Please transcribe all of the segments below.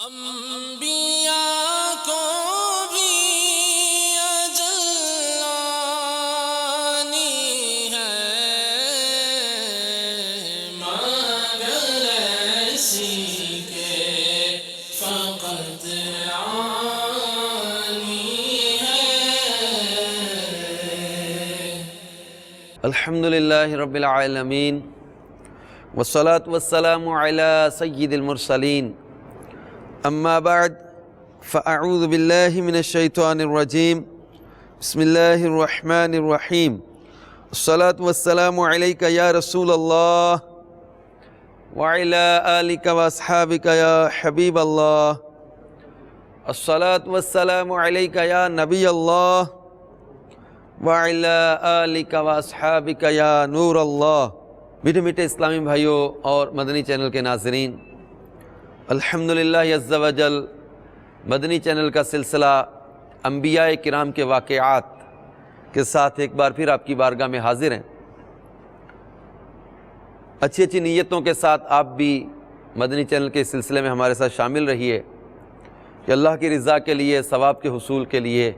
انبیاء کو بھی اجل آنی ہے، مگر ایسی کہ فقط آنی ہے۔ الحمدللہ رب العالمین والصلاة والسلام علی سید المرسلین، اما بعد فاعوذ باللہ من الشیطان الرجیم، بسم اللہ الرحمن الرحیم، الصلاة والسلام علیک یا رسول اللہ وعلی آلک واصحابک یا حبیب اللہ، الصلاة والسلام علیک یا نبی اللہ وعلی آلک واصحابک یا نور اللہ۔ میٹھے میٹھے اسلامی بھائیوں اور مدنی چینل کے ناظرین، الحمدللہ عز و جل مدنی چینل کا سلسلہ انبیاء کرام کے واقعات کے ساتھ ایک بار پھر آپ کی بارگاہ میں حاضر ہیں۔ اچھی اچھی نیتوں کے ساتھ آپ بھی مدنی چینل کے سلسلے میں ہمارے ساتھ شامل رہیے کہ اللہ کی رضا کے لیے، ثواب کے حصول کے لیے،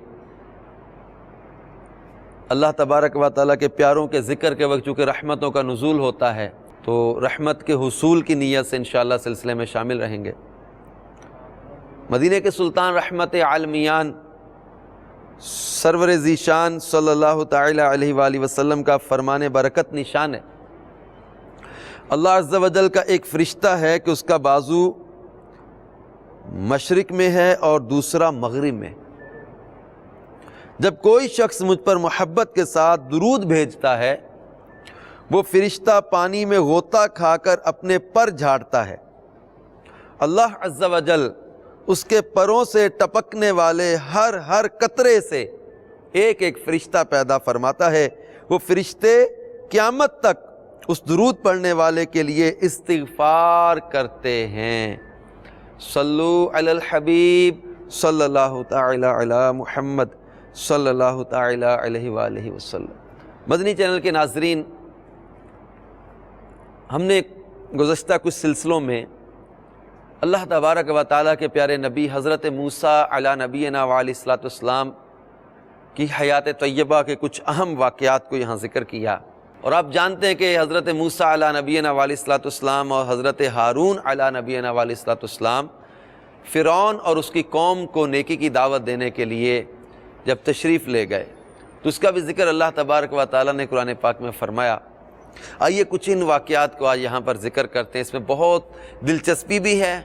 اللہ تبارک و تعالیٰ کے پیاروں کے ذکر کے وقت چونکہ رحمتوں کا نزول ہوتا ہے تو رحمت کے حصول کی نیت سے انشاءاللہ سلسلے میں شامل رہیں گے۔ مدینہ کے سلطان رحمت عالمیان سرور ذیشان صلی اللہ تعالی علیہ وآلہ وسلم کا فرمان برکت نشان ہے، اللہ عز و جل کا ایک فرشتہ ہے کہ اس کا بازو مشرق میں ہے اور دوسرا مغرب میں۔ جب کوئی شخص مجھ پر محبت کے ساتھ درود بھیجتا ہے، وہ فرشتہ پانی میں غوطہ کھا کر اپنے پر جھاڑتا ہے، اللہ عز و جل اس کے پروں سے ٹپکنے والے ہر قطرے سے ایک ایک فرشتہ پیدا فرماتا ہے۔ وہ فرشتے قیامت تک اس درود پڑھنے والے کے لیے استغفار کرتے ہیں۔ صلو علی الحبیب صلی اللہ تعالی علی محمد صلی اللہ تعالی علیہ وآلہ وسلم۔ مدنی چینل کے ناظرین، ہم نے گزشتہ کچھ سلسلوں میں اللہ تبارک و تعالیٰ کے پیارے نبی حضرت موسیٰ علی نبینا وعلیہ السلام کی حیات طیبہ کے کچھ اہم واقعات کو یہاں ذکر کیا، اور آپ جانتے ہیں کہ حضرت موسیٰ علی نبینا وعلیہ السلام اور حضرت ہارون علی نبینا وعلیہ السلام فرعون اور اس کی قوم کو نیکی کی دعوت دینے کے لیے جب تشریف لے گئے تو اس کا بھی ذکر اللہ تبارک و تعالیٰ نے قرآن پاک میں فرمایا۔ آئیے کچھ ان واقعات کو آج یہاں پر ذکر کرتے ہیں، اس میں بہت دلچسپی بھی ہے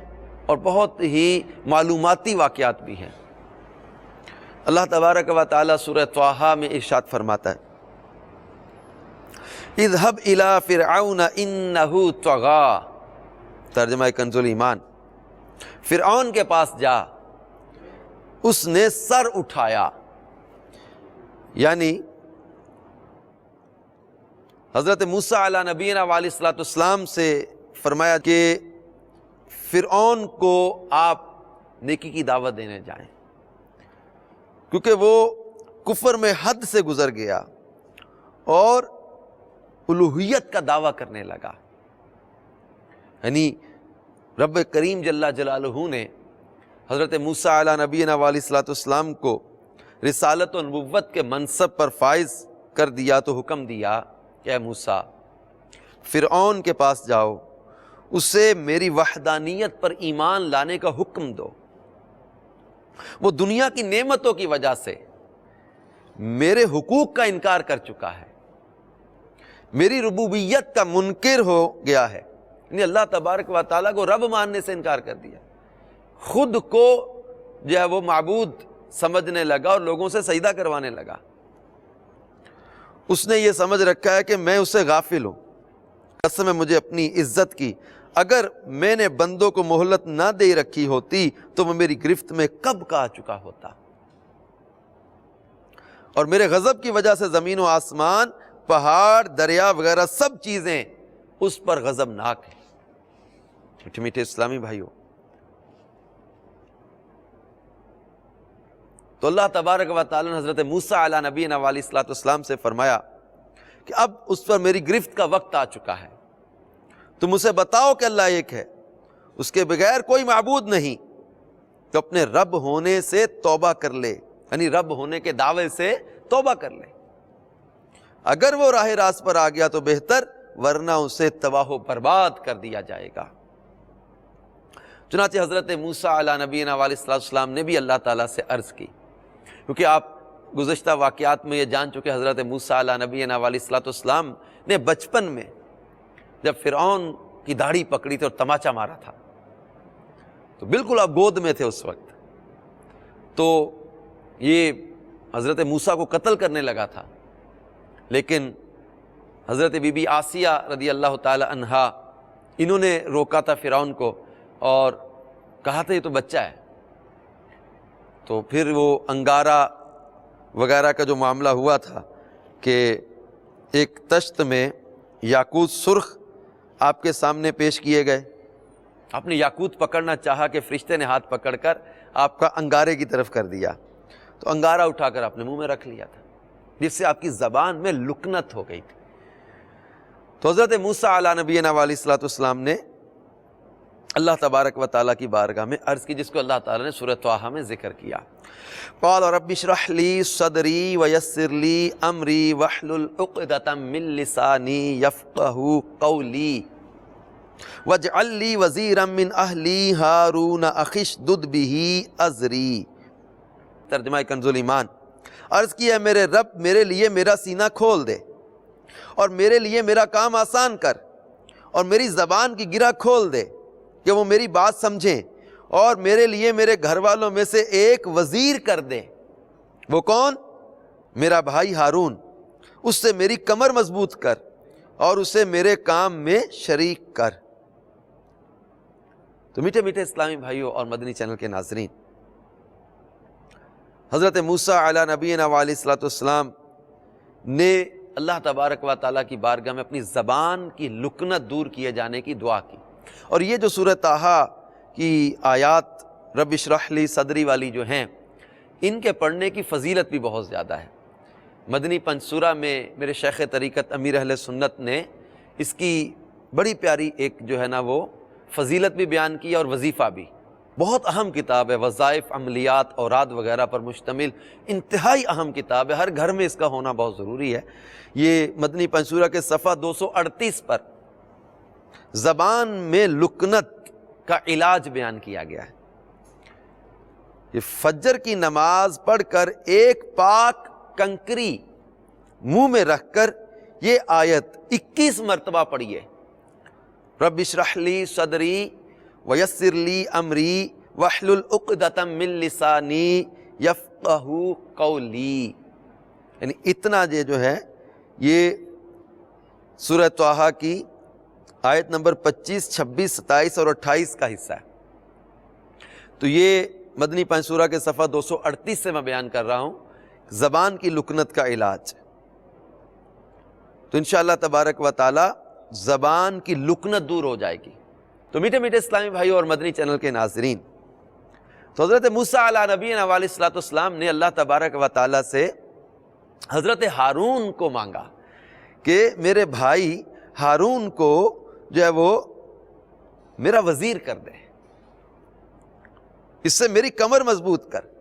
اور بہت ہی معلوماتی واقعات بھی ہیں۔ اللہ تبارک و تعالیٰ سورہ طٰہٰ میں ارشاد فرماتا ہے، اذهب الى فرعون انه طغى، ترجمہ کنز الایمان، فرعون کے پاس جا، اس نے سر اٹھایا، یعنی حضرت موسیٰ علی نبینا وعلیہ السلام سے فرمایا کہ فرعون کو آپ نیکی کی دعوت دینے جائیں، کیونکہ وہ کفر میں حد سے گزر گیا اور الوہیت کا دعویٰ کرنے لگا۔ یعنی رب کریم جل جلالہ نے حضرت موسیٰ علی نبینا علیہ السلام کو رسالت و نبوت کے منصب پر فائز کر دیا تو حکم دیا کہ اے موسیٰ، فرعون کے پاس جاؤ، اسے میری وحدانیت پر ایمان لانے کا حکم دو۔ وہ دنیا کی نعمتوں کی وجہ سے میرے حقوق کا انکار کر چکا ہے، میری ربوبیت کا منکر ہو گیا ہے، یعنی اللہ تبارک و تعالیٰ کو رب ماننے سے انکار کر دیا، خود کو جو ہے وہ معبود سمجھنے لگا اور لوگوں سے سجدہ کروانے لگا۔ اس نے یہ سمجھ رکھا ہے کہ میں اسے غافل ہوں، قسم ہے مجھے اپنی عزت کی، اگر میں نے بندوں کو مہلت نہ دے رکھی ہوتی تو وہ میری گرفت میں کب کا آ چکا ہوتا، اور میرے غضب کی وجہ سے زمین و آسمان، پہاڑ، دریا وغیرہ سب چیزیں اس پر غضبناک ہیں۔ میٹھے میٹھے اسلامی بھائیوں، تو اللہ تبارک و تعالیٰ نے حضرت موسیٰ علی نبینا علیہ السلام سے فرمایا کہ اب اس پر میری گرفت کا وقت آ چکا ہے، تم اسے بتاؤ کہ اللہ ایک ہے، اس کے بغیر کوئی معبود نہیں، تو اپنے رب ہونے سے توبہ کر لے، یعنی رب ہونے کے دعوے سے توبہ کر لے۔ اگر وہ راہ راست پر آ گیا تو بہتر، ورنہ اسے تباہ و برباد کر دیا جائے گا۔ چنانچہ حضرت موسیٰ علیہ نبینا علیہ السلام نے بھی اللہ تعالیٰ سے عرض کی، کیونکہ آپ گزشتہ واقعات میں یہ جان چکے، حضرت موسیٰ علیہ نبینا علیہ السلام نے بچپن میں جب فرعون کی داڑھی پکڑی تھی اور تماچا مارا تھا، تو بالکل آپ گود میں تھے اس وقت، تو یہ حضرت موسیٰ کو قتل کرنے لگا تھا، لیکن حضرت بی بی آسیہ رضی اللہ تعالی عنہا انہوں نے روکا تھا فرعون کو اور کہا تھا یہ تو بچہ ہے۔ تو پھر وہ انگارہ وغیرہ کا جو معاملہ ہوا تھا کہ ایک تشت میں یاقوت سرخ آپ کے سامنے پیش کیے گئے، آپ نے یاقوت پکڑنا چاہا کہ فرشتے نے ہاتھ پکڑ کر آپ کا انگارے کی طرف کر دیا، تو انگارہ اٹھا کر آپ نے منہ میں رکھ لیا تھا، جس سے آپ کی زبان میں لکنت ہو گئی تھی۔ تو حضرت موسیٰ علیہ نبینا علیہ السلام نے اللہ تبارک و تعالیٰ کی بارگاہ میں عرض کی، جس کو اللہ تعالیٰ نے سورۃ طٰہٰ میں ذکر کیا، قال رب اشرح لی صدری ویسر لی امری واحلل عقدۃ من لسانی یفقہوا قولی واجعل لی وزیرا من اہلی ہارون اخی اشدد بہ ازری۔ ترجمہ کنز الایمان۔ عرض کی ہے میرے رب میرے لیے میرا سینہ کھول دے اور میرے لیے میرا کام آسان کر، اور میری زبان کی گرہ کھول دے کہ وہ میری بات سمجھیں، اور میرے لیے میرے گھر والوں میں سے ایک وزیر کر دے۔ وہ کون؟ میرا بھائی ہارون، اس سے میری کمر مضبوط کر اور اسے میرے کام میں شریک کر۔ تو میٹھے میٹھے اسلامی بھائیوں اور مدنی چینل کے ناظرین، حضرت موسیٰ علیہ نبینا علیہ السلام نے اللہ تبارک و تعالیٰ کی بارگاہ میں اپنی زبان کی لکنت دور کیے جانے کی دعا کی، اور یہ جو سورۃ طٰہٰ کی آیات رب اشرح لی صدری والی جو ہیں، ان کے پڑھنے کی فضیلت بھی بہت زیادہ ہے۔ مدنی پنجسورہ میں میرے شیخ طریقت امیر اہل سنت نے اس کی بڑی پیاری ایک جو ہے نا وہ فضیلت بھی بیان کی اور وظیفہ بھی۔ بہت اہم کتاب ہے، وظائف، عملیات، اوراد وغیرہ پر مشتمل انتہائی اہم کتاب ہے، ہر گھر میں اس کا ہونا بہت ضروری ہے۔ یہ مدنی پنجسورہ کے صفحہ 238 پر زبان میں لکنت کا علاج بیان کیا گیا ہے۔ یہ فجر کی نماز پڑھ کر ایک پاک کنکری منہ میں رکھ کر یہ آیت 21 مرتبہ پڑھیے، رب اشرح لی صدری ویسر لی امری واحلل عقدۃ من لسانی یفقہوا قولی، یعنی اتنا جو ہے یہ سورۃ طٰہٰ کی آیت نمبر 25، 26، 27 اور 28 کا حصہ ہے۔ تو یہ مدنی پنجسورہ کے صفحہ 238 سے میں بیان کر رہا ہوں، زبان کی لکنت کا علاج۔ تو انشاءاللہ تبارک و تعالی زبان کی لکنت دور ہو جائے گی۔ تو میٹھے میٹھے اسلامی بھائیوں اور مدنی چینل کے ناظرین، تو حضرت موسیٰ علیہ نبینا علیہ السلام نے اللہ تبارک و تعالی سے حضرت ہارون کو مانگا کہ میرے بھائی ہارون کو جو ہے وہ میرا وزیر کر دے، اس سے میری کمر مضبوط کر۔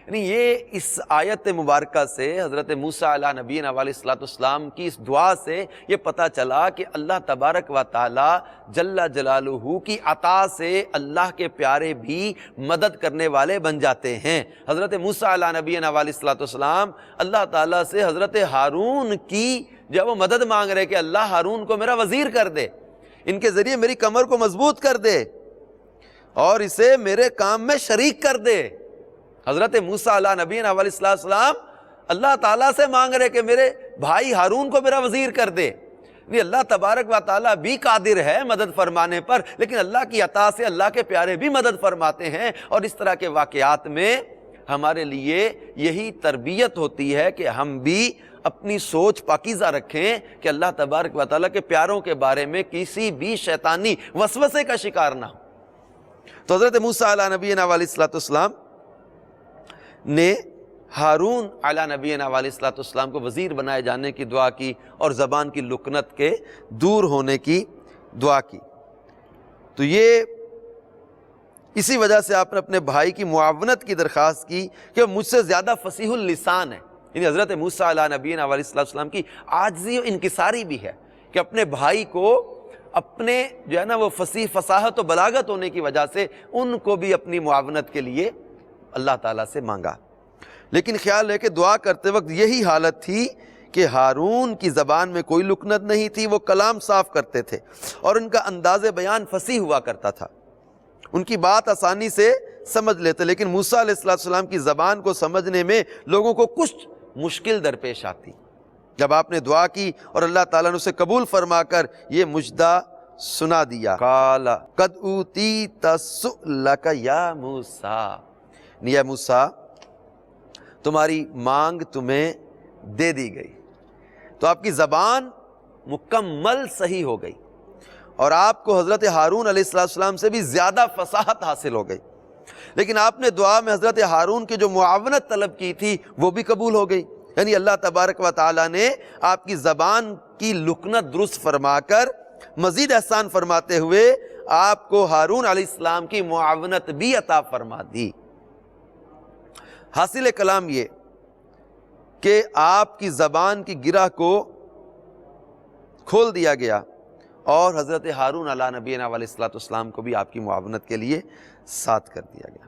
یعنی یہ اس آیت مبارکہ سے حضرت موسیٰ علیہ نبینا علیہ السلام کی اس دعا سے یہ پتہ چلا کہ اللہ تبارک و تعالی جل جلالہ کی عطا سے اللہ کے پیارے بھی مدد کرنے والے بن جاتے ہیں۔ حضرت موسیٰ علیہ نبینا علیہ السلام اللہ تعالیٰ سے حضرت ہارون کی جب وہ مدد مانگ رہے کہ اللہ ہارون کو میرا وزیر کر دے، ان کے ذریعے میری کمر کو مضبوط کر دے اور اسے میرے کام میں شریک کر دے۔ حضرت موسیٰ علیہ نبینا علیہ السلام اللہ تعالیٰ سے مانگ رہے کہ میرے بھائی ہارون کو میرا وزیر کر دے۔ اللہ تبارک و تعالیٰ بھی قادر ہے مدد فرمانے پر، لیکن اللہ کی عطا سے اللہ کے پیارے بھی مدد فرماتے ہیں، اور اس طرح کے واقعات میں ہمارے لیے یہی تربیت ہوتی ہے کہ ہم بھی اپنی سوچ پاکیزہ رکھیں کہ اللہ تبارک و تعالیٰ کے پیاروں کے بارے میں کسی بھی شیطانی وسوسے کا شکار نہ ہو۔ تو حضرت موسیٰ علیہ نبینا علیہ السلام نے ہارون علیہ نبینا علیہ السلام کو وزیر بنائے جانے کی دعا کی اور زبان کی لکنت کے دور ہونے کی دعا کی۔ تو یہ اسی وجہ سے آپ نے اپنے بھائی کی معاونت کی درخواست کی کہ وہ مجھ سے زیادہ فصیح اللسان ہے. یعنی حضرت موسیٰ علیہ نبینا علیہ السلام کی عاجزی و انکساری بھی ہے کہ اپنے بھائی کو اپنے جو ہے نا وہ فصیح فصاحت و بلاغت ہونے کی وجہ سے ان کو بھی اپنی معاونت کے لیے اللہ تعالیٰ سے مانگا. لیکن خیال ہے کہ دعا کرتے وقت یہی حالت تھی کہ ہارون کی زبان میں کوئی لکنت نہیں تھی، وہ کلام صاف کرتے تھے اور ان کا انداز بیان فصیح ہوا کرتا تھا، ان کی بات آسانی سے سمجھ لیتے. لیکن موسیٰ علیہ السلام کی زبان کو سمجھنے میں لوگوں کو کچھ مشکل درپیش آتی. جب آپ نے دعا کی اور اللہ تعالیٰ نے اسے قبول فرما کر یہ مجدہ سنا دیا، قال قد اوتیت سؤلک یا موسیٰ، یا موسیٰ تمہاری مانگ تمہیں دے دی گئی. تو آپ کی زبان مکمل صحیح ہو گئی اور آپ کو حضرت ہارون علیہ السلام سے بھی زیادہ فصاحت حاصل ہو گئی. لیکن آپ نے دعا میں حضرت ہارون کی جو معاونت طلب کی تھی وہ بھی قبول ہو گئی. یعنی اللہ تبارک و تعالیٰ نے آپ کی زبان کی لکنت درست فرما کر مزید احسان فرماتے ہوئے آپ کو ہارون علیہ السلام کی معاونت بھی عطا فرما دی. حاصل کلام یہ کہ آپ کی زبان کی گرہ کو کھول دیا گیا اور حضرت ہارون علیہ نبینا علیہ السلام کو بھی آپ کی معاونت کے لیے ساتھ کر دیا گیا.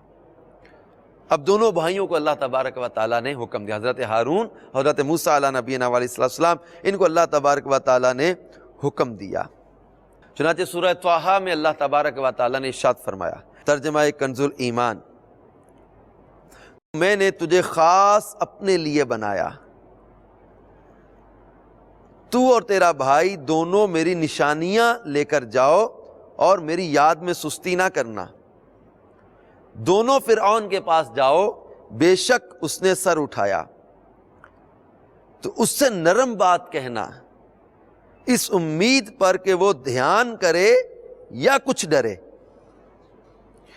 اب دونوں بھائیوں کو اللہ تبارک و تعالیٰ نے حکم دیا، حضرت ہارون، حضرت موسیٰ علیہ نبینا علیہ السلام، ان کو اللہ تبارک و تعالیٰ نے حکم دیا. چنانچہ سورہ طٰہٰ میں اللہ تبارک و تعالیٰ نے ارشاد فرمایا، ترجمہ کنز الایمان، میں نے تجھے خاص اپنے لیے بنایا، تو اور تیرا بھائی دونوں میری نشانیاں لے کر جاؤ اور میری یاد میں سستی نہ کرنا. دونوں فرعون کے پاس جاؤ، بے شک اس نے سر اٹھایا، تو اس سے نرم بات کہنا، اس امید پر کہ وہ دھیان کرے یا کچھ ڈرے.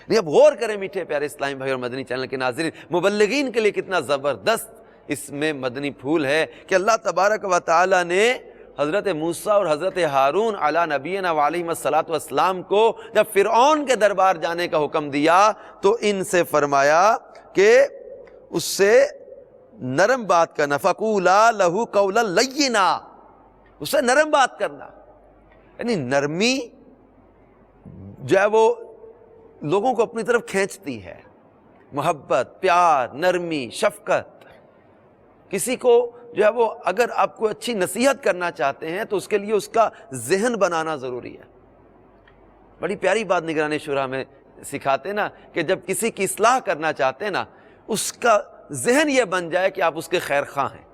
اب غور کریں میٹھے پیارے اسلامی بھائی اور مدنی چینل کے ناظرین، مبلغین کے لیے کتنا زبردست اس میں مدنی پھول ہے کہ اللہ تبارک و تعالیٰ نے حضرت موسیٰ اور حضرت ہارون علیہ نبینا علیہ السلام کو جب فرعون کے دربار جانے کا حکم دیا تو ان سے فرمایا کہ اس سے نرم بات کرنا، فَقُولَا لَهُ قَوْلًا لَيِّنًا، اس سے نرم بات کرنا. یعنی نرمی جو ہے وہ لوگوں کو اپنی طرف کھینچتی ہے، محبت، پیار، نرمی، شفقت. کسی کو جو ہے وہ اگر آپ کو اچھی نصیحت کرنا چاہتے ہیں تو اس کے لیے اس کا ذہن بنانا ضروری ہے. بڑی پیاری بات نگران شورا میں سکھاتے نا کہ جب کسی کی اصلاح کرنا چاہتے ہیں نا، اس کا ذہن یہ بن جائے کہ آپ اس کے خیر خواہ ہیں.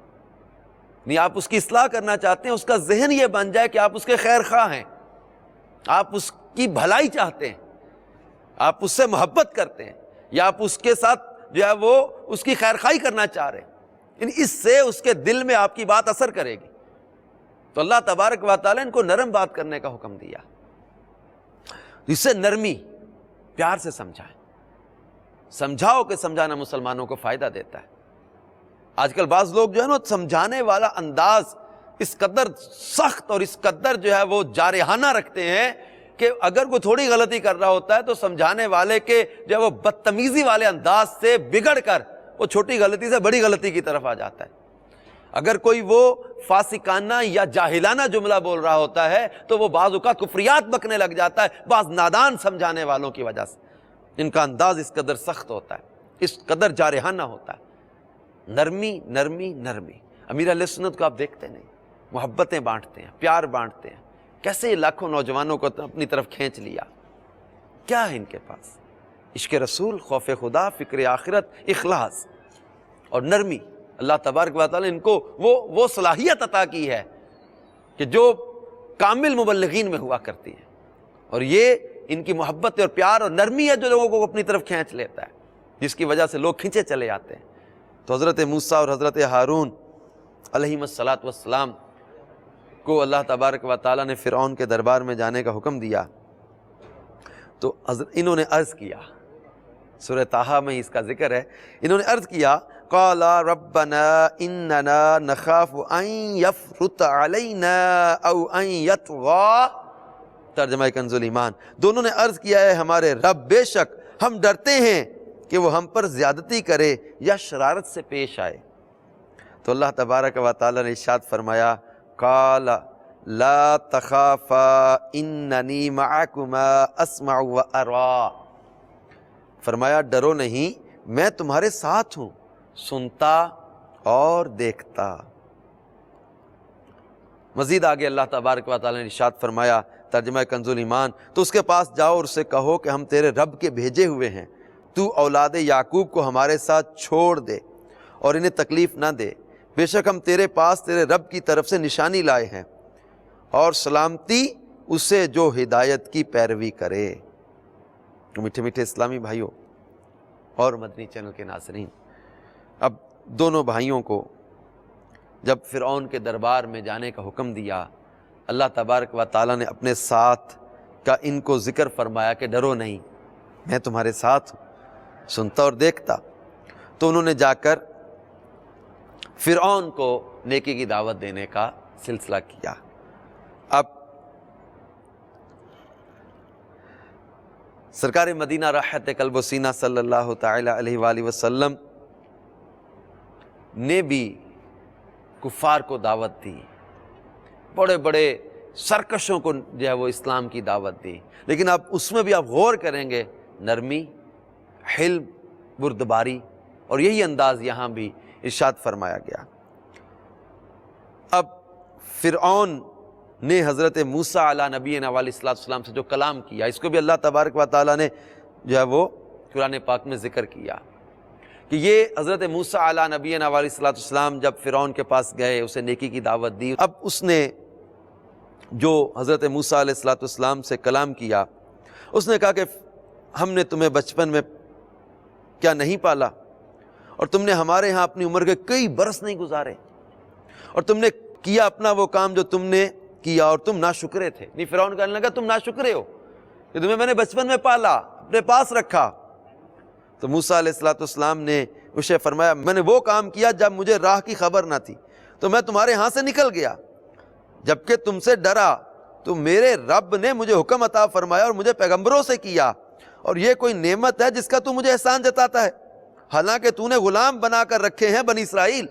نہیں، آپ اس کی اصلاح کرنا چاہتے ہیں، اس کا ذہن یہ بن جائے کہ آپ اس کے خیر خواہ ہیں، آپ اس کی بھلائی چاہتے ہیں، آپ اس سے محبت کرتے ہیں، یا آپ اس کے ساتھ جو ہے وہ اس کی خیر خواہی کرنا چاہ رہے ہیں. اس سے اس کے دل میں آپ کی بات اثر کرے گی. تو اللہ تبارک و تعالیٰ ان کو نرم بات کرنے کا حکم دیا. اس سے نرمی، پیار سے سمجھائیں. سمجھاؤ کہ سمجھانا مسلمانوں کو فائدہ دیتا ہے. آج کل بعض لوگ جو ہے نا سمجھانے والا انداز اس قدر سخت اور اس قدر جو ہے وہ جارحانہ رکھتے ہیں کہ اگر کوئی تھوڑی غلطی کر رہا ہوتا ہے تو سمجھانے والے کے جو ہے وہ بدتمیزی والے انداز سے بگڑ کر وہ چھوٹی غلطی سے بڑی غلطی کی طرف آ جاتا ہے. اگر کوئی وہ فاسقانہ یا جاہلانہ جملہ بول رہا ہوتا ہے تو وہ بعض اوقات کفریات بکنے لگ جاتا ہے، بعض نادان سمجھانے والوں کی وجہ سے. ان کا انداز اس قدر سخت ہوتا ہے، اس قدر جارحانہ ہوتا ہے. نرمی نرمی نرمی. امیر اہل سنت کو آپ دیکھتے نہیں، محبتیں بانٹتے ہیں، پیار بانٹتے ہیں. کیسے لاکھوں نوجوانوں کو اپنی طرف کھینچ لیا. کیا ہے ان کے پاس؟ عشق رسول، خوف خدا، فکر آخرت، اخلاص اور نرمی. اللہ تبارک و تعالیٰ ان کو وہ صلاحیت عطا کی ہے کہ جو کامل مبلغین میں ہوا کرتی ہے. اور یہ ان کی محبت اور پیار اور نرمی ہے جو لوگوں کو اپنی طرف کھینچ لیتا ہے، جس کی وجہ سے لوگ کھینچے چلے آتے ہیں. تو حضرت موسیٰ اور حضرت ہارون علیہم السلام کو اللہ تبارک و تعالیٰ نے فرعون کے دربار میں جانے کا حکم دیا. تو انہوں نے عرض کیا، سورہ طٰہٰ میں اس کا ذکر ہے، انہوں نے عرض کیا، قال ربنا اننا نخاف ان یفرط علینا او ان یطغى. ترجمہ کنز الایمان. دونوں نے عرض کیا ہے ہمارے رب، بے شک ہم ڈرتے ہیں کہ وہ ہم پر زیادتی کرے یا شرارت سے پیش آئے۔ تو اللہ تبارک و تعالیٰ نے ارشاد فرمایا قال لا تخافا اننی معکما اسمع و ارا، فرمایا ڈرو نہیں، میں تمہارے ساتھ ہوں، سنتا اور دیکھتا۔ مزید آگے اللہ تبارک و تعالیٰ نے ارشاد فرمایا ترجمہ کنز الایمان، تو اس کے پاس جاؤ اور اسے کہو کہ ہم تیرے رب کے بھیجے ہوئے ہیں، تو اولاد یعقوب کو ہمارے ساتھ چھوڑ دے اور انہیں تکلیف نہ دے، بے شک ہم تیرے پاس تیرے رب کی طرف سے نشانی لائے ہیں، اور سلامتی اسے جو ہدایت کی پیروی کرے۔ میٹھے میٹھے اسلامی بھائیوں اور مدنی چینل کے ناظرین، اب دونوں بھائیوں کو جب فرعون کے دربار میں جانے کا حکم دیا، اللہ تبارک و تعالیٰ نے اپنے ساتھ کا ان کو ذکر فرمایا کہ ڈرو نہیں، میں تمہارے ساتھ ہوں، سنتا اور دیکھتا۔ تو انہوں نے جا کر فرعون کو نیکی کی دعوت دینے کا سلسلہ کیا۔ اب سرکار مدینہ راحت قلب و سینہ صلی اللہ تعالی علیہ وآلہ وسلم نے بھی کفار کو دعوت دی، بڑے بڑے سرکشوں کو جو ہے وہ اسلام کی دعوت دی، لیکن اب اس میں بھی آپ غور کریں گے نرمی، حلم، بردباری، اور یہی انداز یہاں بھی ارشاد فرمایا گیا۔ اب فرعون نے حضرت موسیٰ علیہ نبینا علیہ السلام سے جو کلام کیا، اس کو بھی اللہ تبارک و تعالیٰ نے جو ہے وہ قرآن پاک میں ذکر کیا کہ یہ حضرت موسیٰ علیہ نبینا علیہ السلام جب فرعون کے پاس گئے، اسے نیکی کی دعوت دی، اب اس نے جو حضرت موسیٰ علیہ السلام سے کلام کیا، اس نے کہا کہ ہم نے تمہیں بچپن میں کیا نہیں پالا، اور تم نے ہمارے ہاں اپنی عمر کے کئی برس نہیں گزارے، اور تم نے کیا اپنا وہ کام جو تم نے کیا، اور تم ناشکرے تھے۔ نہیں، فرعون کہنے لگا تم ناشکرے ہو کہ تمہیں میں نے بچپن میں پالا، اپنے پاس رکھا۔ تو موسیٰ علیہ السلام نے اسے فرمایا میں نے وہ کام کیا جب مجھے راہ کی خبر نہ تھی، تو میں تمہارے ہاں سے نکل گیا، جبکہ تم سے ڈرا تو میرے رب نے مجھے حکم عطا فرمایا اور مجھے پیغمبروں سے کیا، اور یہ کوئی نعمت ہے جس کا تو مجھے احسان جتاتا ہے، حالانکہ تو نے غلام بنا کر رکھے ہیں بنی اسرائیل۔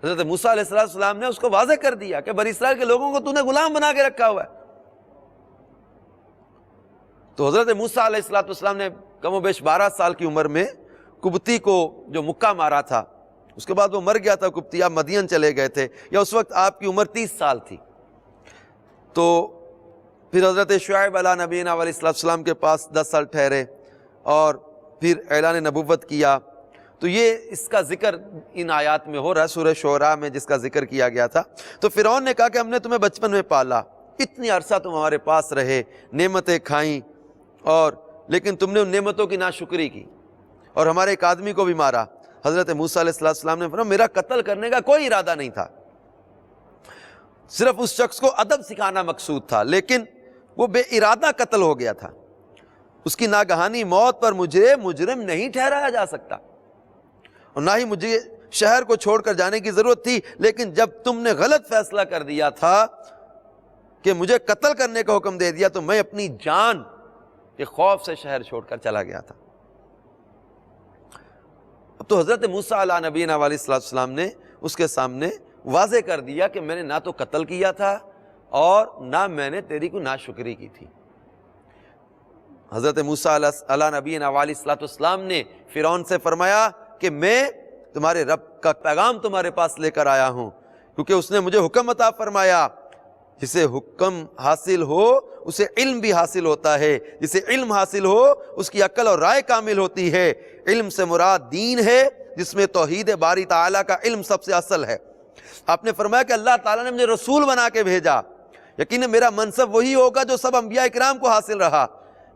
حضرت موسیٰ علیہ السلام نے اس کو واضح کر دیا کہ بنی اسرائیل کے لوگوں کو تو نے غلام بنا کے رکھا ہوا ہے۔ تو حضرت موسیٰ علیہ السلام نے کم و بیش 12 سال کی عمر میں قبطی کو جو مکہ مارا تھا، اس کے بعد وہ مر گیا تھا قبطی، آپ مدین چلے گئے تھے، یا اس وقت آپ کی عمر 30 سال تھی۔ تو پھر حضرت شعیب علیہ نبینا علیہ السلام کے پاس 10 سال ٹھہرے، اور پھر اعلان نبوت کیا۔ تو یہ اس کا ذکر ان آیات میں ہو رہا ہے، سورہ شعراء میں جس کا ذکر کیا گیا تھا۔ تو فرعون نے کہا کہ ہم نے تمہیں بچپن میں پالا، اتنی عرصہ تم ہمارے پاس رہے، نعمتیں کھائیں، اور لیکن تم نے ان نعمتوں کی ناشکری کی اور ہمارے ایک آدمی کو بھی مارا۔ حضرت موسیٰ علیہ السلام نے فرمایا میرا قتل کرنے کا کوئی ارادہ نہیں تھا، صرف اس شخص کو ادب سکھانا مقصود تھا، لیکن وہ بے ارادہ قتل ہو گیا تھا۔ اس کی ناگہانی موت پر مجھے مجرم نہیں ٹھہرایا جا سکتا، اور نہ ہی مجھے شہر کو چھوڑ کر جانے کی ضرورت تھی، لیکن جب تم نے غلط فیصلہ کر دیا تھا کہ مجھے قتل کرنے کا حکم دے دیا، تو میں اپنی جان کے خوف سے شہر چھوڑ کر چلا گیا تھا۔ اب تو حضرت موسیٰ علیہ نبینا علیہ السلام نے اس کے سامنے واضح کر دیا کہ میں نے نہ تو قتل کیا تھا اور نہ میں نے تیری کو ناشکری کی تھی۔ حضرت موسیٰ علیہ نبینا علیہ السلام نے فرعون سے فرمایا کہ میں تمہارے رب کا پیغام تمہارے پاس لے کر آیا ہوں، کیونکہ اس نے مجھے حکم عطا فرمایا، جسے حکم حاصل ہو اسے علم بھی حاصل ہوتا ہے، جسے علم حاصل ہو اس کی عقل اور رائے کامل ہوتی ہے۔ علم سے مراد دین ہے، جس میں توحید باری تعالیٰ کا علم سب سے اصل ہے۔ آپ نے فرمایا کہ اللہ تعالیٰ نے مجھے رسول بنا کے بھیجا، یقیناً میرا منصب وہی ہوگا جو سب انبیاء کرام کو حاصل رہا۔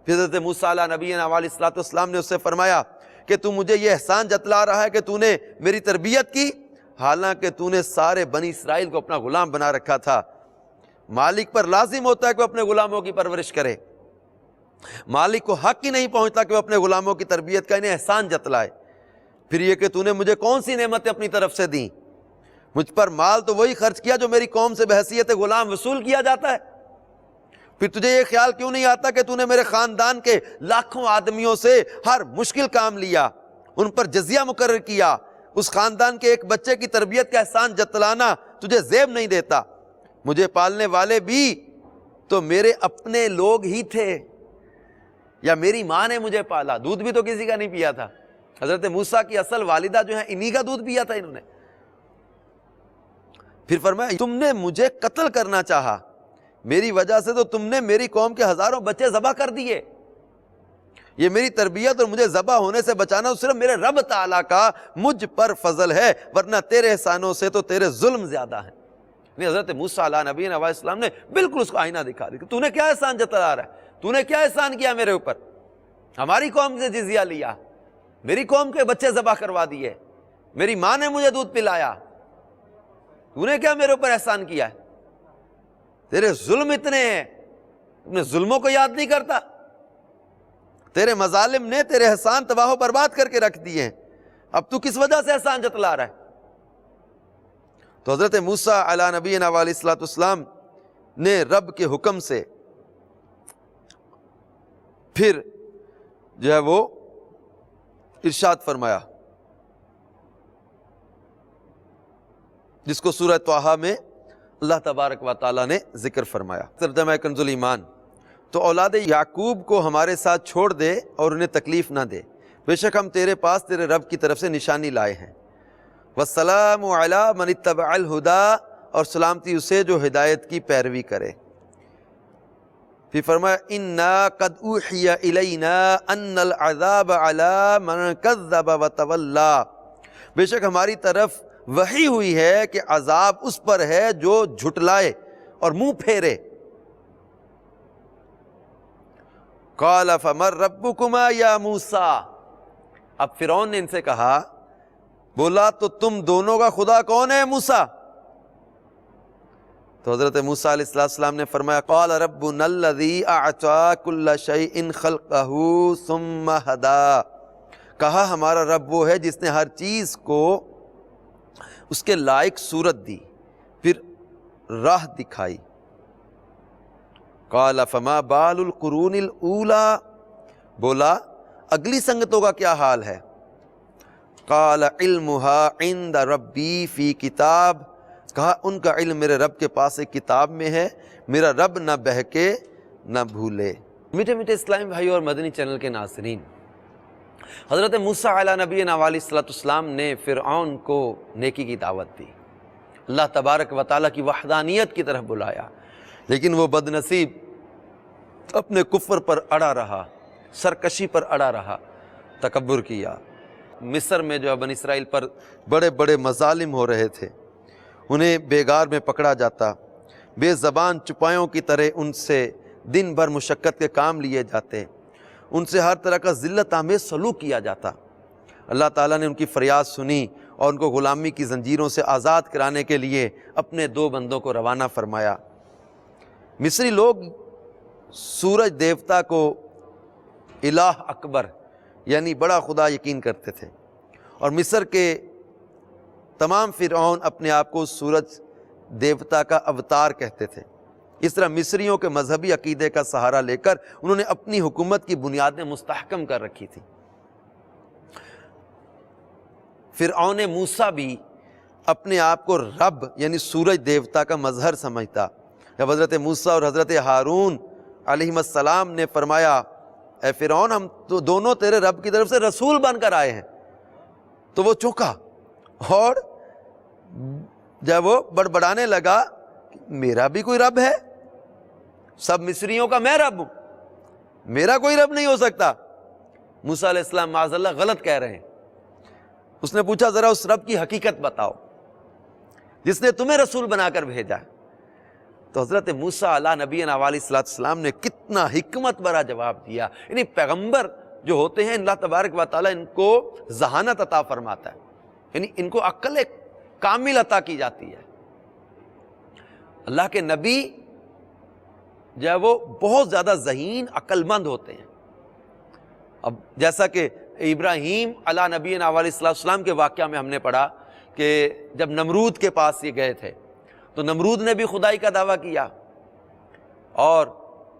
پھر حضرت موسیٰ علیہ نبینا علیہ السلام نے اس سے فرمایا کہ تو مجھے یہ احسان جتلا رہا ہے کہ تو نے میری تربیت کی، حالانکہ تو نے سارے بنی اسرائیل کو اپنا غلام بنا رکھا تھا۔ مالک پر لازم ہوتا ہے کہ وہ اپنے غلاموں کی پرورش کرے، مالک کو حق ہی نہیں پہنچتا کہ وہ اپنے غلاموں کی تربیت کا انہیں احسان جتلائے۔ پھر یہ کہ تو نے مجھے کون سی نعمتیں اپنی طرف سے دیں؟ مجھ پر مال تو وہی خرچ کیا جو میری قوم سے بحیثیت غلام وصول کیا جاتا ہے، پھر تجھے یہ خیال کیوں نہیں آتا کہ تو نے میرے خاندان کے لاکھوں آدمیوں سے ہر مشکل کام لیا، ان پر جزیہ مقرر کیا، اس خاندان کے ایک بچے کی تربیت کا احسان جتلانا تجھے زیب نہیں دیتا؟ مجھے پالنے والے بھی تو میرے اپنے لوگ ہی تھے، یا میری ماں نے مجھے پالا، دودھ بھی تو کسی کا نہیں پیا تھا۔ حضرت موسیٰ کی اصل والدہ جو ہیں انہی کا دودھ پیا تھا انہوں نے۔ پھر فرمایا تم نے مجھے قتل کرنا چاہا، میری وجہ سے تو تم نے میری قوم کے ہزاروں بچے ذبح کر دیے۔ یہ میری تربیت اور مجھے ذبح ہونے سے بچانا صرف میرے رب تعالیٰ کا مجھ پر فضل ہے، ورنہ تیرے احسانوں سے تو تیرے ظلم زیادہ ہیں۔ حضرت موسیٰ علیہ نبی علیہ السلام نے بالکل اس کو آئینہ دکھا دی کہ تو نے کیا احسان جتلا رہا ہے، تو نے کیا احسان کیا میرے اوپر؟ ہماری قوم سے جزیہ لیا، میری قوم کے بچے ذبح کروا دیے، میری ماں نے مجھے دودھ پلایا، تو نے کیا میرے اوپر احسان کیا ہے؟ تیرے ظلم اتنے ہیں، اپنے ظلموں کو یاد نہیں کرتا؟ تیرے مظالم نے تیرے احسان تباہ و برباد کر کے رکھ دیے ہیں، اب تو کس وجہ سے احسان جتلا رہا ہے؟ تو حضرت موسیٰ علیہ نبینا علیہ الصلوۃ والسلام نے رب کے حکم سے پھر جو ہے وہ ارشاد فرمایا، جس کو سورہ طٰہٰ میں اللہ تبارک و تعالیٰ نے ذکر فرمایا۔ ترجمہ کنز الایمان، تو اولاد یعقوب کو ہمارے ساتھ چھوڑ دے اور انہیں تکلیف نہ دے، بے شک ہم تیرے پاس تیرے رب کی طرف سے نشانی لائے ہیں۔ والسلام علی من اتبع الہدی، اور سلامتی اسے جو ہدایت کی پیروی کرے۔ پھر فرمایا انا قد اوحی الینا ان العذاب علی من کذب وتولی، بے شک ہماری طرف وحی ہوئی ہے کہ عذاب اس پر ہے جو جھٹلائے اور منہ پھیرے۔ قال فمن ربکما یا موسیٰ، اب فرعون نے ان سے کہا، بولا تو تم دونوں کا خدا کون ہے موسیٰ؟ تو حضرت موسیٰ علیہ السلام نے فرمایا قال ربنا الذی اعطی کل شیء خلقہ ثم ہدی، کہا ہمارا رب وہ ہے جس نے ہر چیز کو اس کے لائق صورت دی، پھر راہ دکھائی۔ قال فما بال القرون الاولی، بولا اگلی سنگتوں کا کیا حال ہے؟ قال علمها عند ربی فی کتاب، کہا ان کا علم میرے رب کے پاس ایک کتاب میں ہے، میرا رب نہ بہکے نہ بھولے۔ میٹھے میٹھے اسلامی بھائی اور مدنی چینل کے ناظرین، حضرت موسیٰ علیہ نبینا علیہ السلام نے فرعون کو نیکی کی دعوت دی، اللہ تبارک و تعالیٰ کی وحدانیت کی طرف بلایا، لیکن وہ بد نصیب اپنے کفر پر اڑا رہا، سرکشی پر اڑا رہا، تکبر کیا۔ مصر میں جو بنی اسرائیل پر بڑے بڑے مظالم ہو رہے تھے، انہیں بیگار میں پکڑا جاتا، بے زبان چپایوں کی طرح ان سے دن بھر مشقت کے کام لیے جاتے، ان سے ہر طرح کا ذلت آمیز سلوک کیا جاتا۔ اللہ تعالیٰ نے ان کی فریاد سنی اور ان کو غلامی کی زنجیروں سے آزاد کرانے کے لیے اپنے 2 بندوں کو روانہ فرمایا۔ مصری لوگ سورج دیوتا کو الہ اکبر یعنی بڑا خدا یقین کرتے تھے، اور مصر کے تمام فرعون اپنے آپ کو سورج دیوتا کا اوتار کہتے تھے۔ اس طرح مصریوں کے مذہبی عقیدے کا سہارا لے کر انہوں نے اپنی حکومت کی بنیادیں مستحکم کر رکھی تھی۔ فرعون موسیٰ بھی اپنے آپ کو رب یعنی سورج دیوتا کا مظہر سمجھتا۔ جب حضرت موسیٰ اور حضرت ہارون علیہ السلام نے فرمایا اے فرعون ہم تو دونوں تیرے رب کی طرف سے رسول بن کر آئے ہیں، تو وہ چونکا اور جب وہ بڑبڑانے لگا میرا بھی کوئی رب ہے، سب مصریوں کا میں رب ہوں، میرا کوئی رب نہیں ہو سکتا۔ موسیٰ علیہ السلام معاذ اللہ غلط کہہ رہے ہیں۔ اس نے پوچھا ذرا اس رب کی حقیقت بتاؤ جس نے تمہیں رسول بنا کر بھیجا۔ تو حضرت موسیٰ علیہ نبینا علیہ السلام نے کتنا حکمت بھرا جواب دیا۔ یعنی پیغمبر جو ہوتے ہیں اللہ تبارک و تعالیٰ ان کو ذہانت عطا فرماتا ہے، یعنی ان کو عقل کامل عطا کی جاتی ہے۔ اللہ کے نبی جو ہے وہ بہت زیادہ ذہین عقل مند ہوتے ہیں۔ اب جیسا کہ ابراہیم علیہ نبینا علیہ السلام کے واقعہ میں ہم نے پڑھا کہ جب نمرود کے پاس یہ گئے تھے تو نمرود نے بھی خدائی کا دعویٰ کیا، اور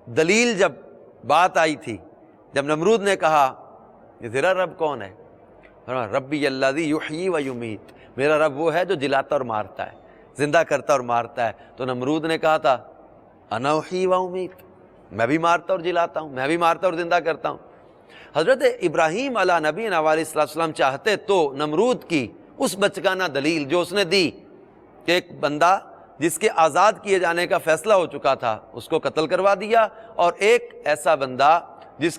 دلیل جب بات آئی تھی، جب نمرود نے کہا کہ تیرا رب کون ہے، ربی الذی یحیی و یمیت، میرا رب وہ ہے جو جلاتا اور مارتا ہے، زندہ کرتا اور مارتا ہے. تو نمرود نے کہا تھا انا احیی و امیت، میں بھی مارتا اور جلاتا ہوں، میں بھی مارتا اور زندہ کرتا ہوں. حضرت ابراہیم علیہ نبینا علیہ السلام چاہتے تو نمرود کی اس بچگانہ دلیل جو اس نے دی کہ ایک بندہ جس کے آزاد کیے جانے کا فیصلہ ہو چکا تھا اس کو قتل کروا دیا، اور ایک ایسا بندہ جس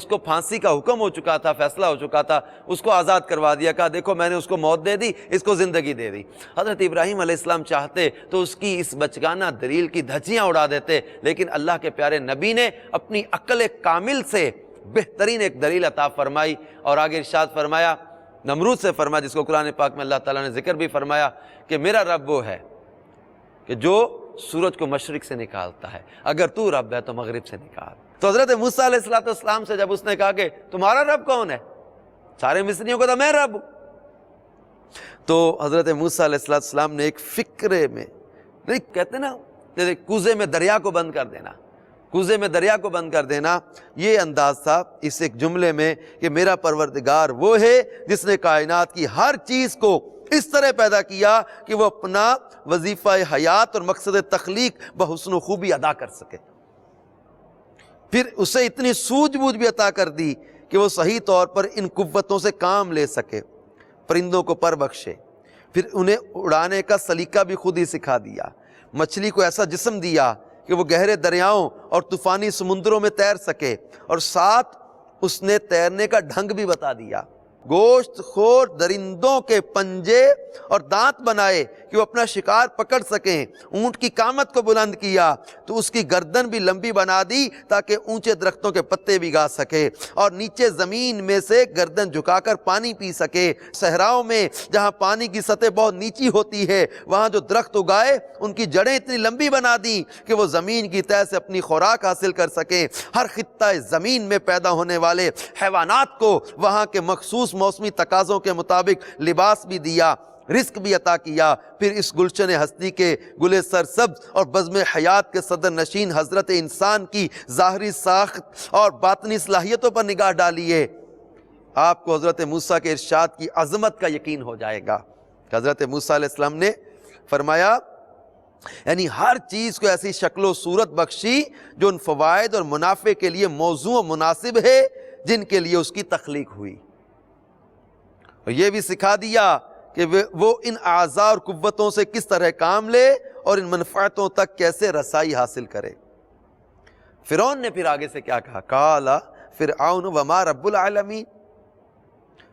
کو پھانسی کا حکم ہو چکا تھا، فیصلہ ہو چکا تھا، اس کو آزاد کروا دیا، کہا دیکھو میں نے اس کو موت دے دی، اس کو زندگی دے دی. حضرت ابراہیم علیہ السلام چاہتے تو اس کی اس بچگانہ دلیل کی دھجیاں اڑا دیتے، لیکن اللہ کے پیارے نبی نے اپنی عقل کامل سے بہترین ایک دلیل عطا فرمائی، اور آگے ارشاد فرمایا نمرود سے فرمایا، جس کو قرآن پاک میں اللہ تعالیٰ نے ذکر بھی فرمایا کہ میرا رب وہ ہے کہ جو سورج کو مشرق سے نکالتا ہے، اگر تو رب ہے تو مغرب سے نکال. تو حضرت موسیٰ علیہ السلام سے جب اس نے کہا کہ تمہارا رب کون ہے، سارے مصریوں کو تو میں رب ہوں، تو حضرت موسیٰ علیہ السلام نے ایک فکرے میں، کہتے نا کوزے میں دریا کو بند کر دینا، کوزے میں دریا کو بند کر دینا، یہ انداز تھا اس ایک جملے میں کہ میرا پروردگار وہ ہے جس نے کائنات کی ہر چیز کو اس طرح پیدا کیا کہ وہ اپنا وظیفہ حیات اور مقصد تخلیق بحسن و خوبی ادا کر سکے. پھر اسے اتنی سوجھ بوجھ بھی عطا کر دی کہ وہ صحیح طور پر ان قوتوں سے کام لے سکے، پرندوں کو پر بخشے، پھر انہیں اڑانے کا سلیقہ بھی خود ہی سکھا دیا، مچھلی کو ایسا جسم دیا کہ وہ گہرے دریاؤں اور طوفانی سمندروں میں تیر سکے، اور ساتھ اس نے تیرنے کا ڈھنگ بھی بتا دیا. گوشت خور درندوں کے پنجے اور دانت بنائے کہ وہ اپنا شکار پکڑ سکیں. اونٹ کی قامت کو بلند کیا تو اس کی گردن بھی لمبی بنا دی تاکہ اونچے درختوں کے پتے بھی گا سکے، اور نیچے زمین میں سے گردن جھکا کر پانی پی سکے. صحراؤں میں جہاں پانی کی سطح بہت نیچی ہوتی ہے وہاں جو درخت اگائے ان کی جڑیں اتنی لمبی بنا دی کہ وہ زمین کی تہہ سے اپنی خوراک حاصل کر سکیں. ہر خطہ زمین میں پیدا ہونے والے حیوانات کو وہاں کے مخصوص موسمی تقاضوں کے مطابق لباس بھی دیا، رزق بھی عطا کیا. پھر اس گلشن ہستی کے گل سرسبز اور بزم حیات کے صدر نشین حضرت انسان کی ظاہری ساخت اور باطنی صلاحیتوں پر نگاہ ڈالیے، آپ کو حضرت موسیٰ کے ارشاد کی عظمت کا یقین ہو جائے گا. حضرت موسیٰ علیہ السلام نے فرمایا یعنی ہر چیز کو ایسی شکل و صورت بخشی جو ان فوائد اور منافع کے لیے موضوع و مناسب ہے جن کے لیے اس کی تخلیق ہوئی، اور یہ بھی سکھا دیا کہ وہ ان اعضاء اور قوتوں سے کس طرح کام لے اور ان منفعتوں تک کیسے رسائی حاصل کرے. فرعون نے پھر آگے سے کیا کہا، قال فرعون وما رب العالمین،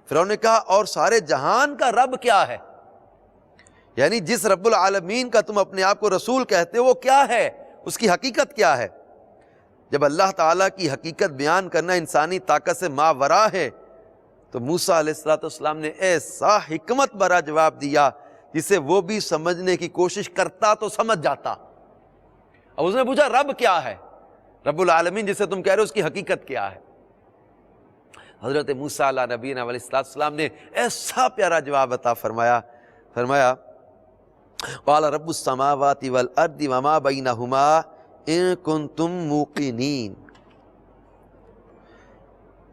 فرعون نے کہا اور سارے جہان کا رب کیا ہے، یعنی جس رب العالمین کا تم اپنے آپ کو رسول کہتے ہو وہ کیا ہے، اس کی حقیقت کیا ہے. جب اللہ تعالیٰ کی حقیقت بیان کرنا انسانی طاقت سے ماورا ہے تو موسیٰ علیہ السلام نے ایسا حکمت بھرا جواب دیا جسے وہ بھی سمجھنے کی کوشش کرتا تو سمجھ جاتا. اب اس نے پوچھا رب کیا ہے، رب العالمین جسے تم کہہ رہے ہو اس کی حقیقت کیا ہے. حضرت موسیٰ علیہ نبینا علیہ السلام نے ایسا پیارا جواب عطا فرمایا قال رب السماوات والارض وما بینہما ان کنتم موقنین.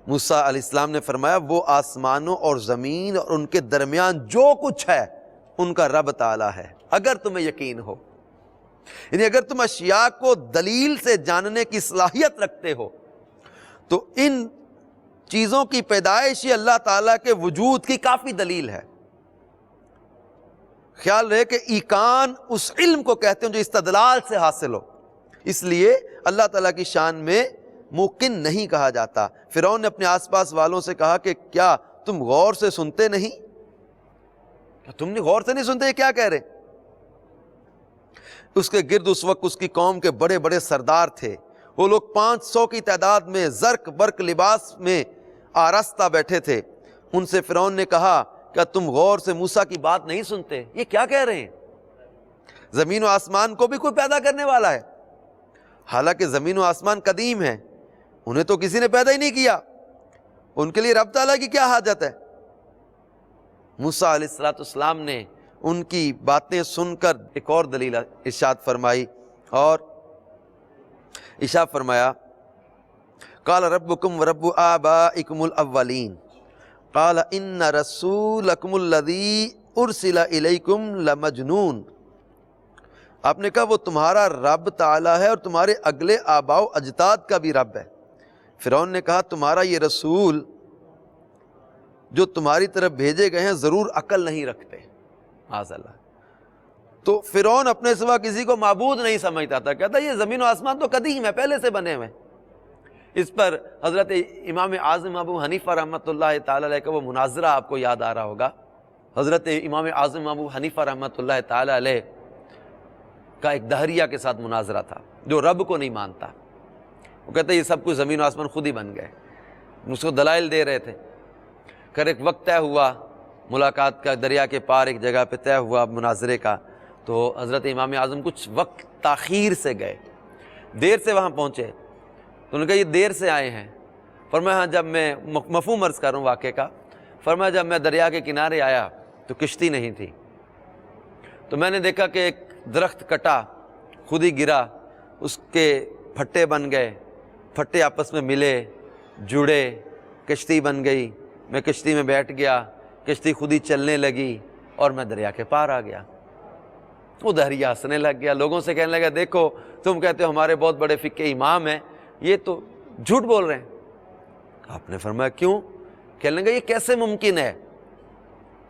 موسیٰ علیہ السلام نے فرمایا وہ آسمانوں اور زمین اور ان کے درمیان جو کچھ ہے ان کا رب تعالیٰ ہے اگر تمہیں یقین ہو، یعنی اگر تم اشیاء کو دلیل سے جاننے کی صلاحیت رکھتے ہو تو ان چیزوں کی پیدائش ہی اللہ تعالیٰ کے وجود کی کافی دلیل ہے. خیال رہے کہ ایقان اس علم کو کہتے ہیں جو استدلال سے حاصل ہو، اس لیے اللہ تعالیٰ کی شان میں موقن نہیں کہا جاتا. فرعون نے اپنے آس پاس والوں سے کہا کہ کیا تم غور سے سنتے نہیں، کیا تم نے غور سے نہیں سنتے، یہ کیا کہہ رہے. اس کے گرد اس وقت اس کی قوم کے بڑے بڑے سردار تھے، وہ لوگ 500 کی تعداد میں زرق برق لباس میں آراستہ بیٹھے تھے. ان سے فرعون نے کہا کیا تم غور سے موسیٰ کی بات نہیں سنتے، یہ کیا کہہ رہے ہیں، زمین و آسمان کو بھی کوئی پیدا کرنے والا ہے، حالانکہ زمین و آسمان قدیم ہے، انہیں تو کسی نے پیدا ہی نہیں کیا، ان کے لیے رب تعالیٰ کی کیا حاجت ہے. موسیٰ علیہ السلام نے ان کی باتیں سن کر ایک اور دلیل ارشاد فرمائی، اور ارشاد فرمایا قال ربکم ورب آبائکم الاولین قال ان رسولکم الذی ارسل الیکم لمجنون. آپ نے کہا وہ تمہارا رب تعالیٰ ہے اور تمہارے اگلے آباء و اجداد کا بھی رب ہے. فرعون نے کہا تمہارا یہ رسول جو تمہاری طرف بھیجے گئے ہیں ضرور عقل نہیں رکھتے. معاذ اللہ. تو فرعون اپنے سوا کسی کو معبود نہیں سمجھتا تھا، کہتا یہ زمین و آسمان تو قدیم ہے، پہلے سے بنے ہوئے. اس پر حضرت امام اعظم ابو حنیفہ رحمۃ اللہ تعالی علیہ کا وہ مناظرہ آپ کو یاد آ رہا ہوگا. حضرت امام اعظم ابو حنیفہ رحمۃ اللہ تعالی علیہ کا ایک دہریہ کے ساتھ مناظرہ تھا جو رب کو نہیں مانتا. وہ کہتے یہ سب کچھ زمین و آسمان خود ہی بن گئے، اس کو دلائل دے رہے تھے. پھر ایک وقت طے ہوا ملاقات کا، دریا کے پار ایک جگہ پہ طے ہوا مناظرے کا. تو حضرت امام اعظم کچھ وقت تاخیر سے گئے، دیر سے وہاں پہنچے. تو انہوں نے کہا یہ دیر سے آئے ہیں. فرمایا ہاں جب میں مفہوم عرض کر رہا ہوں واقعے کا. فرمایا جب میں دریا کے کنارے آیا تو کشتی نہیں تھی، تو میں نے دیکھا کہ ایک درخت کٹا، خود ہی گرا، اس کے پھٹے بن گئے، پھٹے آپس میں ملے، جڑے، کشتی بن گئی. میں کشتی میں بیٹھ گیا، کشتی خود ہی چلنے لگی اور میں دریا کے پار آ گیا. وہ دہریہ ہنسنے لگ گیا، لوگوں سے کہنے لگا دیکھو تم کہتے ہو ہمارے بہت بڑے فقہ امام ہیں، یہ تو جھوٹ بول رہے ہیں. آپ نے فرمایا کیوں؟ کہنے لگا یہ کیسے ممکن ہے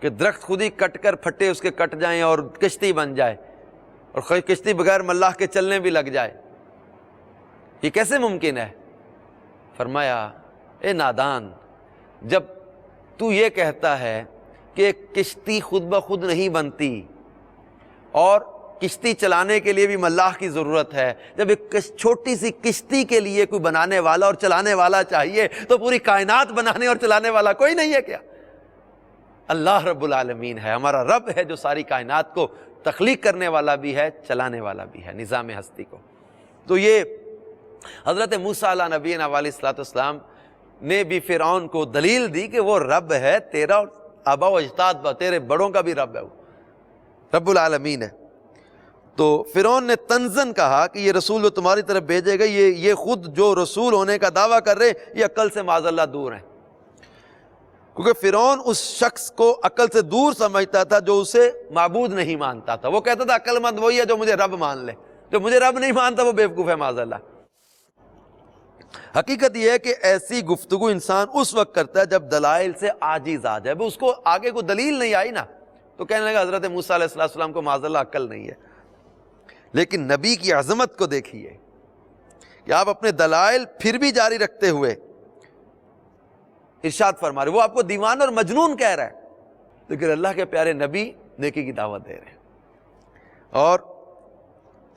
کہ درخت خود ہی کٹ کر پھٹے اس کے کٹ جائیں اور کشتی بن جائے، اور کشتی بغیر ملاح کے چلنے بھی لگ جائے، یہ کیسے ممکن ہے؟ فرمایا اے نادان، جب تو یہ کہتا ہے کہ کشتی خود بخود نہیں بنتی اور کشتی چلانے کے لیے بھی ملاح کی ضرورت ہے، جب ایک چھوٹی سی کشتی کے لیے کوئی بنانے والا اور چلانے والا چاہیے تو پوری کائنات بنانے اور چلانے والا کوئی نہیں ہے کیا؟ اللہ رب العالمین ہے، ہمارا رب ہے جو ساری کائنات کو تخلیق کرنے والا بھی ہے، چلانے والا بھی ہے، نظام ہستی کو. تو یہ حضرت موسیٰ علیہ نبینا علیہ الصلوۃ والسلام نے بھی فرعون کو دلیل دی کہ وہ رب ہے، تیرا اور آباء و اجداد تیرے بڑوں کا بھی رب ہے، وہ رب العالمین ہے. تو فرعون نے طنزاً کہا کہ یہ رسول جو تمہاری طرف بھیجے گا یہ خود جو رسول ہونے کا دعویٰ کر رہے یہ عقل سے معاذ اللہ دور ہیں. کیونکہ فرعون اس شخص کو عقل سے دور سمجھتا تھا جو اسے معبود نہیں مانتا تھا. وہ کہتا تھا عقل مند وہی ہے جو مجھے رب مان لے، جو مجھے رب نہیں مانتا وہ بیوقوف ہے معاذ اللہ. حقیقت یہ ہے کہ ایسی گفتگو انسان اس وقت کرتا ہے جب دلائل سے عاجز آ جائے. اس کو آگے کوئی دلیل نہیں آئی نا تو کہنے لگا حضرت موسیٰ علیہ السلام کو معاذ اللہ عقل نہیں ہے. لیکن نبی کی عظمت کو دیکھیے کہ آپ اپنے دلائل پھر بھی جاری رکھتے ہوئے ارشاد فرما رہے. وہ آپ کو دیوان اور مجنون کہہ رہا ہے، لیکن اللہ کے پیارے نبی نیکی کی دعوت دے رہے ہیں اور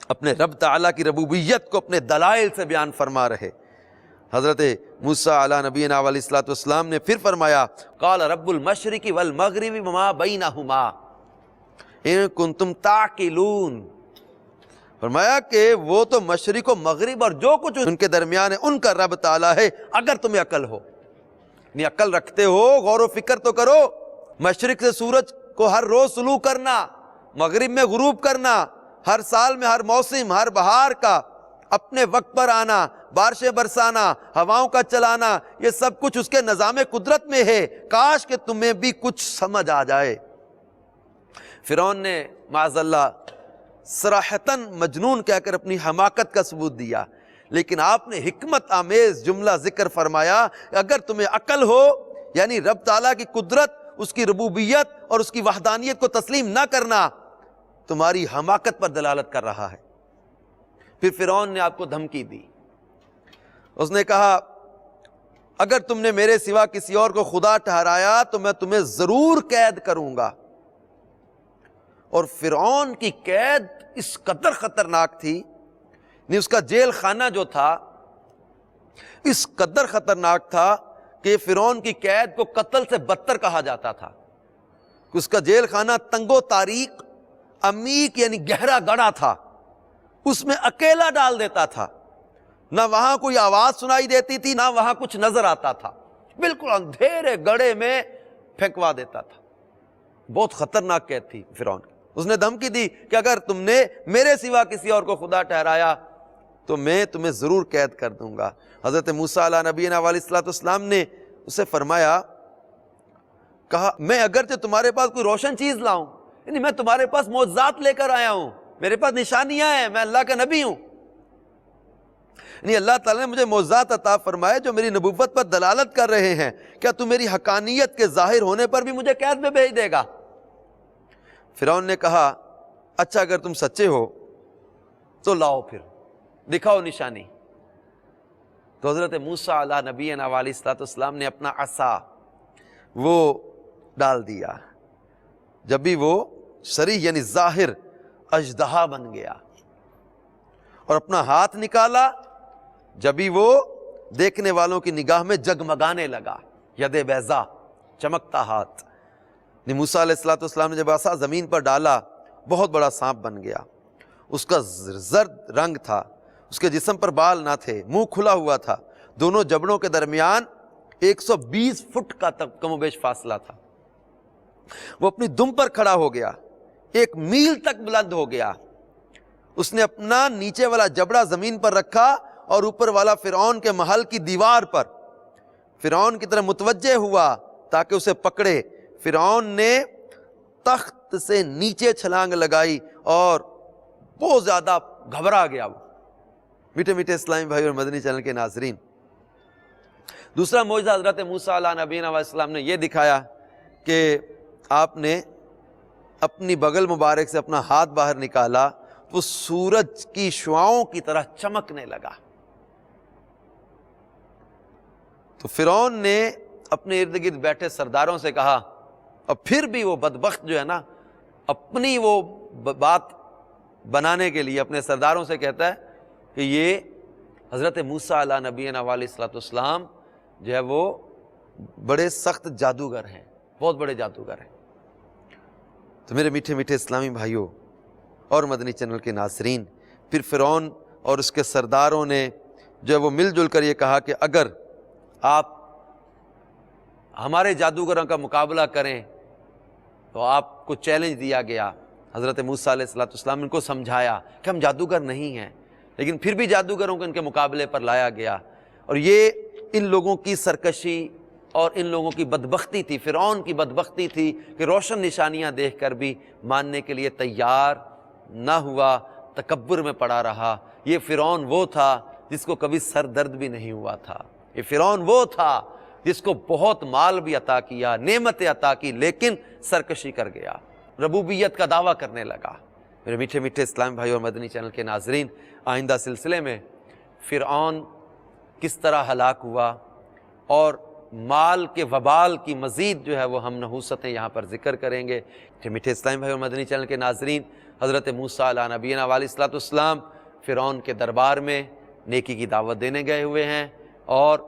اپنے رب تعالیٰ کی ربوبیت کو اپنے دلائل سے بیان فرما رہے. حضرت موسیٰ علیہ نبینا علیہ الصلوۃ والسلام نے پھر فرمایا قال رب المشرق والمغرب وما بینہما ان کنتم تعقلون. فرمایا کہ وہ تو مشرق و مغرب اور جو کچھ ان کے درمیان ہے ان کا رب تعالیٰ ہے اگر تمہیں عقل ہو. نہیں عقل رکھتے ہو غور و فکر تو کرو. مشرق سے سورج کو ہر روز طلوع کرنا، مغرب میں غروب کرنا، ہر سال میں ہر موسم ہر بہار کا اپنے وقت پر آنا، بارشیں برسانا، ہواؤں کا چلانا، یہ سب کچھ اس کے نظام قدرت میں ہے. کاش کہ تمہیں بھی کچھ سمجھ آ جائے. فرعون نے معاذ اللہ صراحتاً مجنون کہہ کر اپنی حماقت کا ثبوت دیا، لیکن آپ نے حکمت آمیز جملہ ذکر فرمایا اگر تمہیں عقل ہو، یعنی رب تعالیٰ کی قدرت، اس کی ربوبیت اور اس کی وحدانیت کو تسلیم نہ کرنا تمہاری حماقت پر دلالت کر رہا ہے. پھر فرعون نے آپ کو دھمکی دی. اس نے کہا اگر تم نے میرے سوا کسی اور کو خدا ٹھہرایا تو میں تمہیں ضرور قید کروں گا. اور فرعون کی قید اس قدر خطرناک تھی، نہیں اس کا جیل خانہ جو تھا اس قدر خطرناک تھا کہ فرعون کی قید کو قتل سے بدتر کہا جاتا تھا. اس کا جیل خانہ تنگ و تاریک، عمیق یعنی گہرا گڑھا تھا، اس میں اکیلا ڈال دیتا تھا. نہ وہاں کوئی آواز سنائی دیتی تھی، نہ وہاں کچھ نظر آتا تھا، بالکل اندھیرے گڑھے میں پھینکوا دیتا تھا. بہت خطرناک قید تھی فرعون کی. اس نے دھمکی دی کہ اگر تم نے میرے سوا کسی اور کو خدا ٹھہرایا تو میں تمہیں ضرور قید کر دوں گا۔ حضرت موسیٰ علیہ نبینا علیہ الصلوۃ والسلام نے اسے فرمایا، کہا میں اگرچہ تمہارے پاس کوئی روشن چیز لاؤں، یعنی میں تمہارے پاس معجزات لے کر آیا ہوں، میرے پاس نشانیاں ہیں، میں اللہ کا نبی ہوں، یعنی اللہ تعالیٰ نے مجھے معجزات عطا فرمائے جو میری نبوت پر دلالت کر رہے ہیں، کیا تم میری حقانیت کے ظاہر ہونے پر بھی مجھے قید میں بھیج دے گا؟ فرعون نے کہا اچھا اگر تم سچے ہو تو لاؤ، پھر دکھاؤ نشانی۔ تو حضرت موسیٰ علیہ نبینا علیہ الصلوۃ والسلام نے اپنا عصا وہ ڈال دیا، جب بھی وہ صریح یعنی ظاہر اژدہا بن گیا، اور اپنا ہاتھ نکالا، جب بھی وہ دیکھنے والوں کی نگاہ میں جگمگانے لگا، ید بیضا، چمکتا ہاتھ۔ موسیٰ علیہ الصلوۃ والسلام نے جب عصا زمین پر ڈالا، بہت بڑا سانپ بن گیا، اس کا زرد رنگ تھا، اس کے جسم پر بال نہ تھے، منہ کھلا ہوا تھا، دونوں جبڑوں کے درمیان 120 فٹ کا کم و بیش فاصلہ تھا۔ وہ اپنی دم پر کھڑا ہو گیا، 1 میل تک بلند ہو گیا۔ اس نے اپنا نیچے والا جبڑا زمین پر رکھا اور اوپر والا فرعون کے محل کی دیوار پر فرعون کی طرف متوجہ ہوا تاکہ اسے پکڑے۔ فرعون نے تخت سے نیچے چھلانگ لگائی اور بہت زیادہ گھبرا گیا۔ وہ میٹھے میٹھے اسلامی بھائی اور مدنی چینل کے ناظرین، دوسرا معجزہ حضرت موسیٰ علیہ نبینا علیہ السلام نے یہ دکھایا کہ آپ نے اپنی بغل مبارک سے اپنا ہاتھ باہر نکالا، وہ سورج کی شعاؤں کی طرح چمکنے لگا۔ تو فرعون نے اپنے ارد گرد بیٹھے سرداروں سے کہا، اور پھر بھی وہ بدبخت جو ہے نا، اپنی وہ بات بنانے کے لیے اپنے سرداروں سے کہتا ہے کہ یہ حضرت موسیٰ علیہ نبینا علیہ الصلوۃ والسلام جو ہے وہ بڑے سخت جادوگر ہیں، بہت بڑے جادوگر ہیں۔ تو میرے میٹھے میٹھے اسلامی بھائیوں اور مدنی چینل کے ناظرین، پھر فرعون اور اس کے سرداروں نے جو ہے وہ مل جل کر یہ کہا کہ اگر آپ ہمارے جادوگروں کا مقابلہ کریں تو آپ کو چیلنج دیا گیا۔ حضرت موسیٰ علیہ الصلوۃ والسلام نے ان کو سمجھایا کہ ہم جادوگر نہیں ہیں، لیکن پھر بھی جادوگروں کو ان کے مقابلے پر لایا گیا، اور یہ ان لوگوں کی سرکشی اور ان لوگوں کی بدبختی تھی، فرعون کی بدبختی تھی کہ روشن نشانیاں دیکھ کر بھی ماننے کے لیے تیار نہ ہوا، تکبر میں پڑا رہا۔ یہ فرعون وہ تھا جس کو کبھی سر درد بھی نہیں ہوا تھا، یہ فرعون وہ تھا جس کو بہت مال بھی عطا کیا، نعمتیں عطا کی، لیکن سرکشی کر گیا، ربوبیت کا دعویٰ کرنے لگا۔ میرے میٹھے میٹھے اسلام بھائی اور مدنی چینل کے ناظرین، آئندہ سلسلے میں فرعون کس طرح ہلاک ہوا اور مال کے وبال کی مزید جو ہے وہ ہم نحوستیں یہاں پر ذکر کریں گے۔ میٹھے اسلام بھائی اور مدنی چینل کے ناظرین، حضرت موسیٰ علیہ نبینا علیہ الصلوۃ والسلام فرعون کے دربار میں نیکی کی دعوت دینے گئے ہوئے ہیں، اور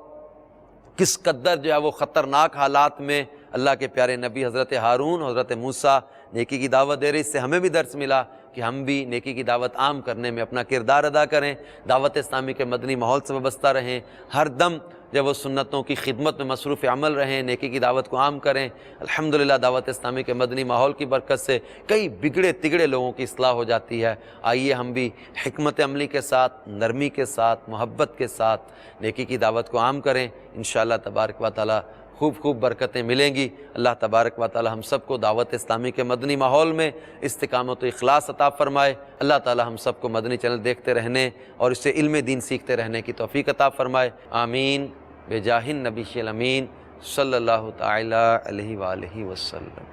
کس قدر جو ہے وہ خطرناک حالات میں اللہ کے پیارے نبی حضرت ہارون، حضرت موسیٰ نیکی کی دعوت دے رہے۔ اس سے ہمیں بھی درس ملا کہ ہم بھی نیکی کی دعوت عام کرنے میں اپنا کردار ادا کریں، دعوت اسلامی کے مدنی ماحول سے وابستہ رہیں، ہر دم جب وہ سنتوں کی خدمت میں مصروف عمل رہیں، نیکی کی دعوت کو عام کریں۔ الحمدللہ دعوت اسلامی کے مدنی ماحول کی برکت سے کئی بگڑے تگڑے لوگوں کی اصلاح ہو جاتی ہے۔ آئیے ہم بھی حکمت عملی کے ساتھ، نرمی کے ساتھ، محبت کے ساتھ نیکی کی دعوت کو عام کریں، انشاءاللہ تبارک و تعالی خوب برکتیں ملیں گی۔ اللہ تبارک و تعالی ہم سب کو دعوت اسلامی کے مدنی ماحول میں استقامت و اخلاص عطا فرمائے۔ اللہ تعالی ہم سب کو مدنی چینل دیکھتے رہنے اور اس سے علم دین سیکھتے رہنے کی توفیق عطا فرمائے، آمین، بجاہ النبی الامین صلی اللہ تعالی علیہ وآلہ وسلم۔